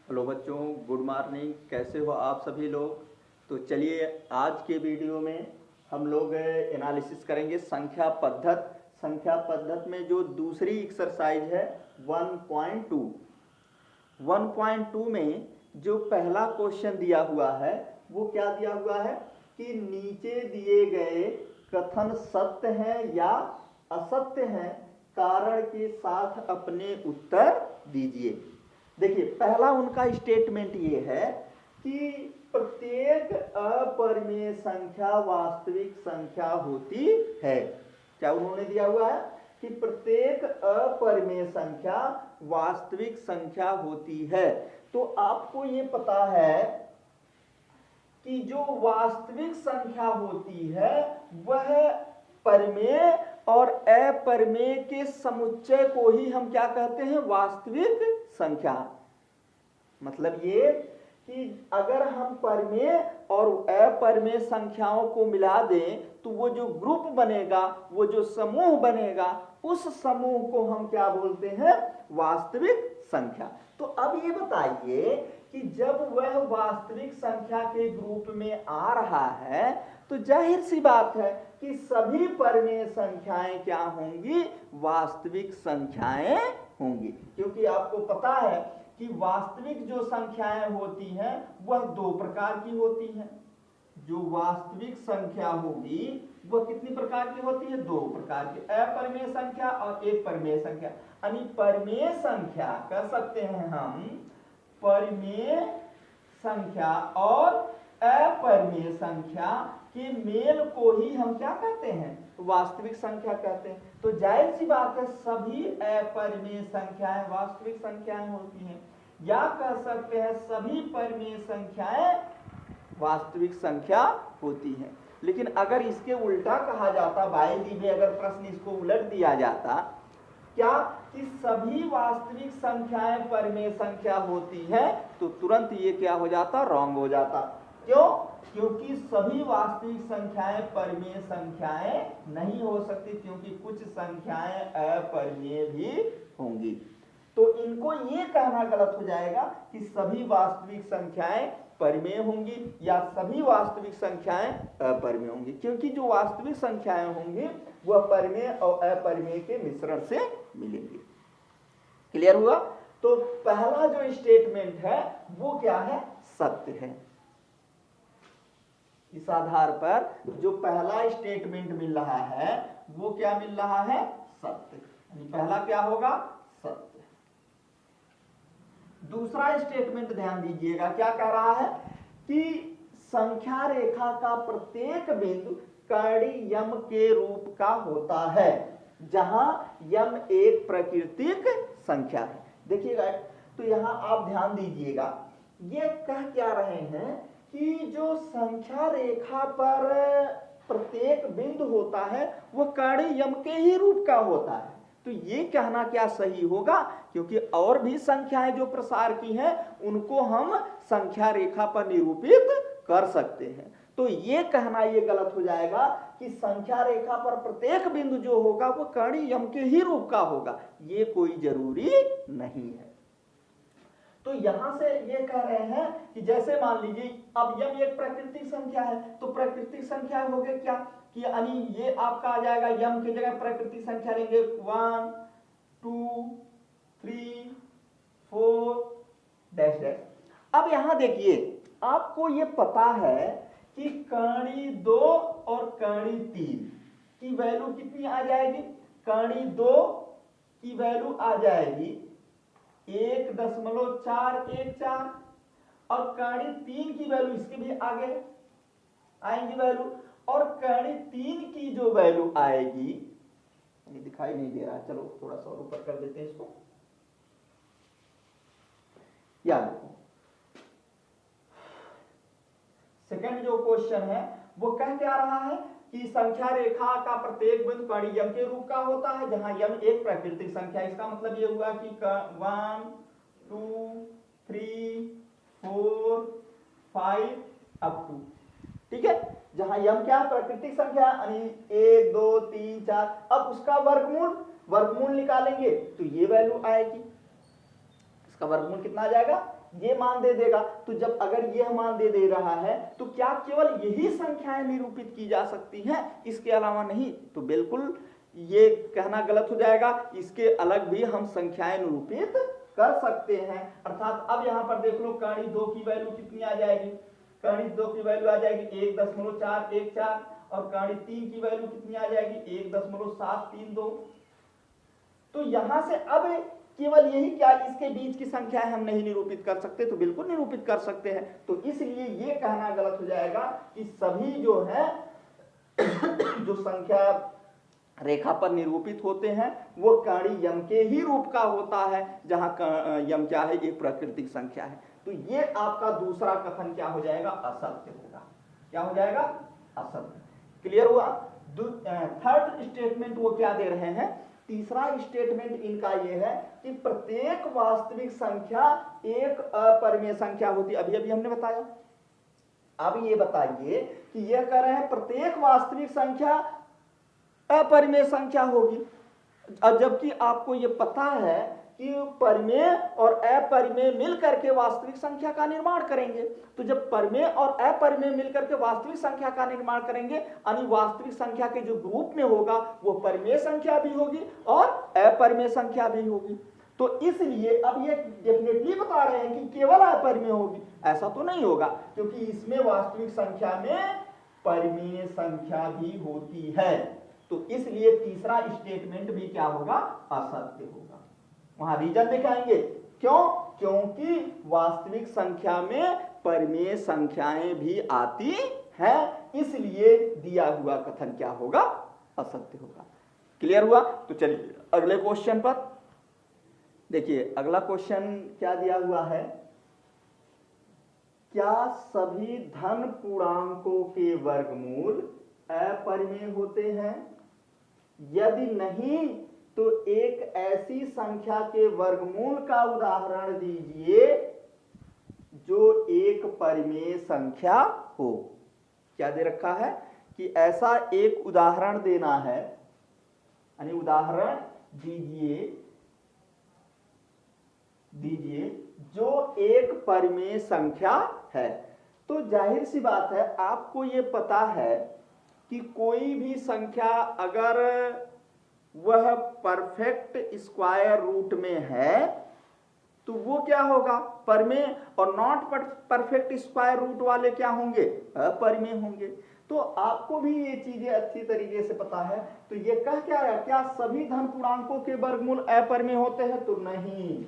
Hello बच्चों, good morning. कैसे हो आप सभी लोग। तो चलिए आज के वीडियो में हम लोग एनालिसिस करेंगे संख्या पद्धत। संख्या पद्धत में जो दूसरी एक्सरसाइज है 1.2। 1.2 में जो पहला क्वेश्चन दिया हुआ है वो क्या दिया हुआ है कि नीचे दिए गए कथन सत्य हैं या असत्य हैं, कारण के साथ अपने उत्तर दीजिए। देखिए पहला उनका स्टेटमेंट ये है कि प्रत्येक अपरिमेय संख्या वास्तविक संख्या होती है। क्या उन्होंने दिया हुआ है कि प्रत्येक अपरिमेय संख्या वास्तविक संख्या होती है। तो आपको ये पता है कि जो वास्तविक संख्या होती है वह परिमेय और अपरिमेय के समुच्चय को ही हम क्या कहते हैं, वास्तविक संख्या। मतलब ये कि अगर हम परिमेय और अपरिमेय संख्याओं को मिला दें तो वो जो ग्रुप बनेगा, वो जो समूह बनेगा, उस समूह को हम क्या बोलते हैं, वास्तविक संख्या। तो अब ये बताइए कि जब वह वास्तविक संख्या के ग्रुप में आ रहा है तो जाहिर सी बात है कि सभी परिमेय संख्याएं क्या होंगी, वास्तविक संख्याएं होंगी। क्योंकि आपको पता है कि वास्तविक जो संख्याएं होती हैं वह दो प्रकार की होती हैं। जो वास्तविक संख्या होगी वह कितनी प्रकार की होती है, दो प्रकार की, अपरिमेय संख्या और एक परिमेय संख्या। यानी परिमेय संख्या कह सकते हैं हम, परिमेय संख्या और अपरिमेय संख्या के मेल को ही हम क्या कहते हैं, वास्तविक संख्या कहते हैं। तो जाहिर सी बात है सभी अपरिमेय संख्याएं वास्तविक संख्याएं होती हैं, या कह सकते हैं सभी परिमेय संख्याएं वास्तविक संख्या होती हैं। लेकिन अगर इसके उल्टा कहा जाता, बायली में अगर प्रश्न इसको उलट दिया जाता, क्या कि सभी वास्तविक संख्याएं परिमेय संख्या होती है, तो तुरंत ये क्या हो जाता, रॉन्ग हो जाता। क्यों? क्योंकि सभी वास्तविक संख्याएं परिमेय संख्याएं नहीं हो सकती, क्योंकि कुछ संख्याएं अपरिमेय भी होंगी। तो इनको ये कहना गलत हो जाएगा कि सभी वास्तविक संख्याएं परिमेय होंगी या सभी वास्तविक संख्याएं अपरिमेय होंगी, क्योंकि जो वास्तविक संख्याएं होंगी वह परिमेय और अपरिमेय के मिश्रण से मिलेंगी। क्लियर हुआ? तो पहला जो स्टेटमेंट है वो क्या है, सत्य है। इस आधार पर जो पहला स्टेटमेंट मिल रहा है वो क्या मिल रहा है, सत्य। पहला क्या होगा, सत्य। दूसरा स्टेटमेंट ध्यान दीजिएगा, क्या कह रहा है कि संख्या रेखा का प्रत्येक बिंदु कर्णी यम के रूप का होता है, जहां यम एक प्राकृतिक संख्या है। देखिएगा, तो यहां आप ध्यान दीजिएगा, ये कह क्या रहे हैं कि जो संख्या रेखा पर प्रत्येक बिंदु होता है वह कर्णी यम के ही रूप का होता है। तो ये कहना क्या सही होगा, क्योंकि और भी संख्याएं जो प्रसार की हैं उनको हम संख्या रेखा पर निरूपित कर सकते हैं। तो ये कहना ये गलत हो जाएगा कि संख्या रेखा पर प्रत्येक बिंदु जो होगा वो कर्णी यम के ही रूप का होगा, ये कोई जरूरी नहीं है। तो यहां से ये कह रहे हैं कि जैसे मान लीजिए अब यम एक प्राकृतिक संख्या है, तो प्राकृतिक संख्या हो गए क्या कि यानी ये आपका आ जाएगा, यम की जगह प्राकृतिक संख्या लेंगे 1 2 3 4 डैश डैश। अब यहां देखिए, आपको ये पता है कि कर्णी 2 और कर्णी 3 की वैल्यू कितनी आ जाएगी, कर्णी 2 की वैल्यू आ जाएगी 1.414 और कर्णी 3 की वैल्यू इसके भी आगे आएंगी वैल्यू, और कर्णी 3 की जो वैल्यू आएगी, ये दिखाई नहीं दे रहा, चलो थोड़ा सा और ऊपर कर देते हैं इसको। या देखो सेकंड जो क्वेश्चन है वो कह क्या रहा है कि संख्या रेखा का प्रत्येक बिंदु कर्णी यम के रूप का होता है, जहां यम एक प्राकृतिक संख्या। इसका मतलब ये हुआ कि 1 2 3 4 5 अप टू, ठीक है, जहां यम क्या प्राकृतिक संख्या यानी 1 2 3 4। अब उसका वर्गमूल निकालेंगे तो ये वैल्यू आएगी। इसका वर्गमूल कितना आ जाएगा, ये मान दे देगा। तो जब अगर ये मान दे रहा है तो क्या केवल यही संख्याएं निरूपित की जा सकती हैं, इसके अलावा नहीं? तो बिल्कुल ये कहना गलत हो जाएगा, इसके अलग भी हम संख्याएं निरूपित कर सकते हैं। अर्थात अब यहां पर देख लो, कर्ण 2 की वैल्यू कितनी आ जाएगी, कर्ण 2 की वैल्यू आ जाएगी 1.414 और कर्ण 3 की वैल्यू कितनी आ जाएगी 1.732। तो यहां से अब केवल यही क्या इसके बीच की संख्याएं हम नहीं निरूपित कर सकते? तो बिल्कुल निरूपित कर सकते हैं। तो इसलिए ये कहना गलत हो जाएगा कि सभी जो है जो संख्या रेखा पर निरूपित होते हैं वो कर्ण यम के ही रूप का होता है, जहां यम क्या है, एक प्राकृतिक संख्या है। तो ये आपका दूसरा कथन क्या हो जाएगा, असत्य होगा। क्या हो जाएगा, असत्य। क्लियर हुआ? थर्ड स्टेटमेंट वो क्या दे रहे हैं, तीसरा स्टेटमेंट इनका यह है कि प्रत्येक वास्तविक संख्या एक अपरिमेय संख्या होती है। अभी हमने बताया। अब ये बताइए कि यह कह रहे हैं प्रत्येक वास्तविक संख्या अपरिमेय संख्या होगी, जबकि आपको ये पता है कि परिमेय और अपरिमेय मिलकर के वास्तविक संख्या का निर्माण करेंगे। तो जब परिमेय और अपरिमेय मिलकर के वास्तविक संख्या का निर्माण करेंगे, यानी वास्तविक संख्या के जो ग्रुप में होगा वो परिमेय संख्या भी होगी और अपरिमेय संख्या भी होगी। तो इसलिए अब ये डेफिनेटली बता रहे हैं कि केवल अपरिमेय होगी, ऐसा तो नहीं होगा, क्योंकि इसमें वास्तविक संख्या में परिमेय संख्या भी होती है। तो इसलिए तीसरा स्टेटमेंट भी क्या होगा, असत्य होगा। वहां रीजन दिखाएंगे, क्यों? क्योंकि वास्तविक संख्या में परिमेय संख्याएं भी आती हैं, इसलिए दिया हुआ कथन क्या होगा, असत्य होगा। क्लियर हुआ? तो चलिए अगले क्वेश्चन पर देखिए। अगला क्वेश्चन क्या दिया हुआ है, क्या सभी धन पूर्णांकों के वर्गमूल अपरिमेय होते हैं? यदि नहीं तो एक ऐसी संख्या के वर्गमूल का उदाहरण दीजिए जो एक परिमेय संख्या हो। क्या दे रखा है कि ऐसा एक उदाहरण देना है, यानी उदाहरण दीजिए जो एक परिमेय संख्या है। तो जाहिर सी बात है, आपको ये पता है कि कोई भी संख्या अगर वह परफेक्ट स्क्वायर रूट में है तो वो क्या होगा, परिमेय, और नॉट परफेक्ट स्क्वायर रूट वाले क्या होंगे, अपरिमेय होंगे। तो आपको भी ये चीजें अच्छी तरीके से पता है। तो ये कह क्या है, क्या सभी धन पूर्णांकों के वर्गमूल अपरिमेय होते हैं? तो नहीं।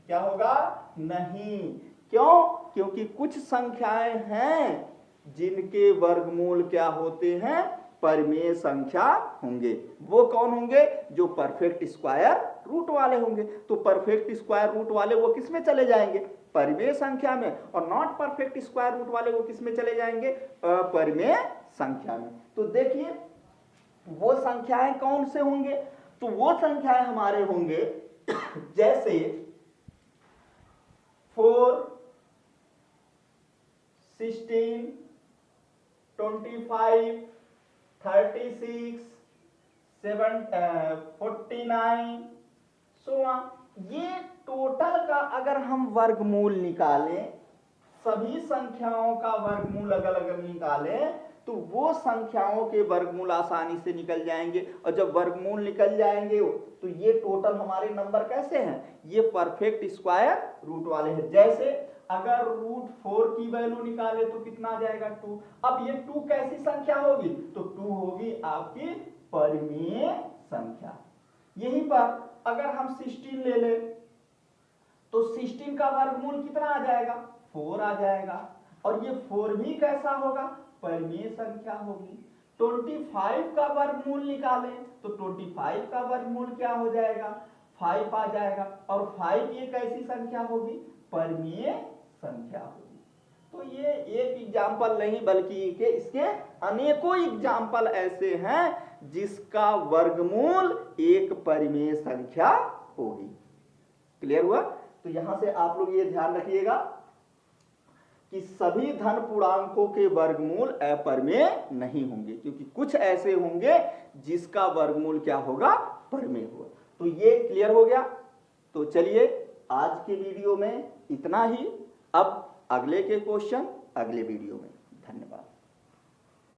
क्या होगा, नहीं। क्यों? क्योंकि कुछ संख्याएं हैं जिनके वर्गमूल क्या होते हैं, परिमेय संख्या होंगे। वो कौन होंगे, जो परफेक्ट स्क्वायर रूट वाले होंगे। तो परफेक्ट स्क्वायर रूट वाले वो किस में चले जाएंगे, परिमेय संख्या में, और नॉट परफेक्ट स्क्वायर रूट वाले वो किस में चले जाएंगे, अपरिमेय संख्या में। तो देखिए वो संख्याएं कौन से होंगे, तो वो संख्याएं हमारे होंगे जैसे 4, 16, 25, 36, 49, ये टोटल का अगर हम वर्गमूल निकालें, सभी संख्याओं का वर्गमूल अगर निकालें तो वो संख्याओं के वर्गमूल आसानी से निकल जाएंगे। और जब वर्गमूल निकल जाएंगे तो ये टोटल हमारे नंबर कैसे हैं, ये परफेक्ट स्क्वायर रूट वाले हैं। जैसे अगर √4 की वैल्यू निकाले तो कितना आ जाएगा, 2। अब ये 2 कैसी संख्या होगी, तो 2 होगी आपकी परिमेय संख्या। यहीं पर अगर हम 16 ले ले तो 16 का वर्गमूल कितना आ जाएगा, 4 आ जाएगा, और ये 4 भी कैसा होगा, परिमेय संख्या होगी। 25 का वर्गमूल निकालें तो 25 का वर्गमूल क्या हो जाएगा, 5 आ जाएगा, और 5 ये कैसी संख्या होगी, परिमेय संख्या होगी। तो ये एक एग्जाम्पल नहीं बल्कि इसके अनेकों एग्जाम्पल ऐसे हैं जिसका वर्गमूल एक परिमेय संख्या होगी। क्लियर हुआ? तो यहां से आप लोग ये ध्यान रखिएगा कि सभी धन पूर्णांकों के वर्गमूल अपरिमेय नहीं होंगे, क्योंकि कुछ ऐसे होंगे जिसका वर्गमूल क्या होगा, परिमेय होगा। तो ये क्लियर हो गया। तो चलिए आज के वीडियो में इतना ही। अब अगले के क्वेश्चन अगले वीडियो में।